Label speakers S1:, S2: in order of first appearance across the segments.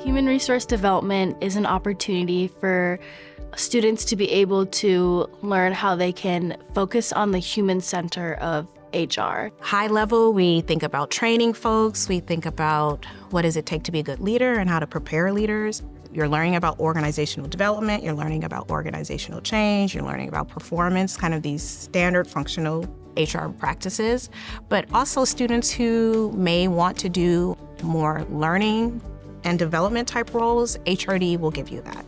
S1: Human resource development is an opportunity for students to be able to learn how they can focus on the human center of HR.
S2: High level, we think about training folks, we think about what does it take to be a good leader and how to prepare leaders. You're learning about organizational development, you're learning about organizational change, you're learning about performance, kind of these standard functional HR practices, but also students who may want to do more learning and development type roles, HRD will give you that.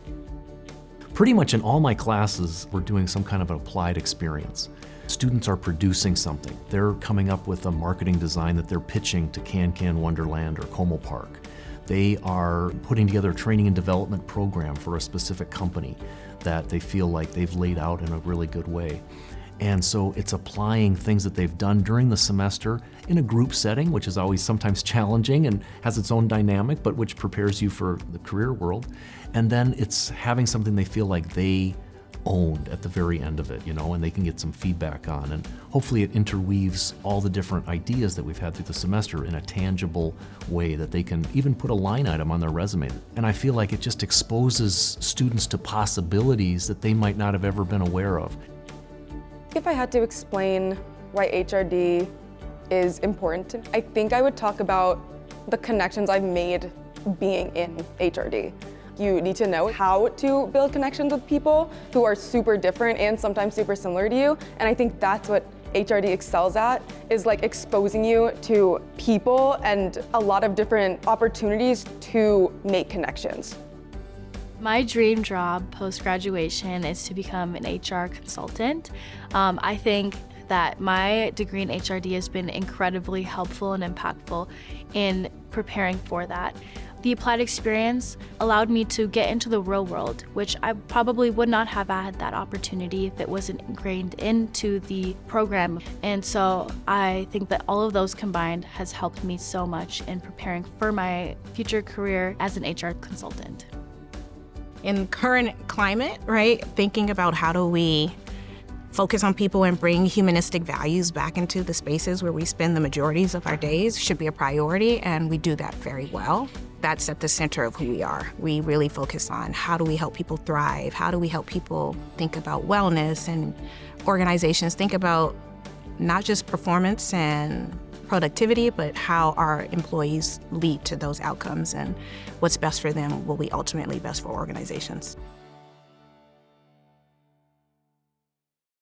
S3: Pretty much in all my classes, we're doing some kind of an applied experience. Students are producing something. They're coming up with a marketing design that they're pitching to Can Wonderland or Como Park. They are putting together a training and development program for a specific company that they feel like they've laid out in a really good way. And so it's applying things that they've done during the semester in a group setting, which is always sometimes challenging and has its own dynamic, but which prepares you for the career world. And then it's having something they feel like they owned at the very end of it, and they can get some feedback on. And hopefully it interweaves all the different ideas that we've had through the semester in a tangible way that they can even put a line item on their resume. And I feel like it just exposes students to possibilities that they might not have ever been aware of.
S4: If I had to explain why HRD is important to me, I think I would talk about the connections I've made being in HRD. You need to know how to build connections with people who are super different and sometimes super similar to you. And I think that's what HRD excels at, is like exposing you to people and a lot of different opportunities to make connections.
S1: My dream job post-graduation is to become an HR consultant. I think that my degree in HRD has been incredibly helpful and impactful in preparing for that. The applied experience allowed me to get into the real world, which I probably would not have had that opportunity if it wasn't ingrained into the program. And so I think that all of those combined has helped me so much in preparing for my future career as an HR consultant.
S2: In current climate, right, thinking about how do we focus on people and bring humanistic values back into the spaces where we spend the majorities of our days should be a priority, and we do that very well. That's at the center of who we are. We really focus on how do we help people thrive? How do we help people think about wellness, and organizations think about not just performance and productivity, but how our employees lead to those outcomes, and what's best for them will be ultimately best for organizations.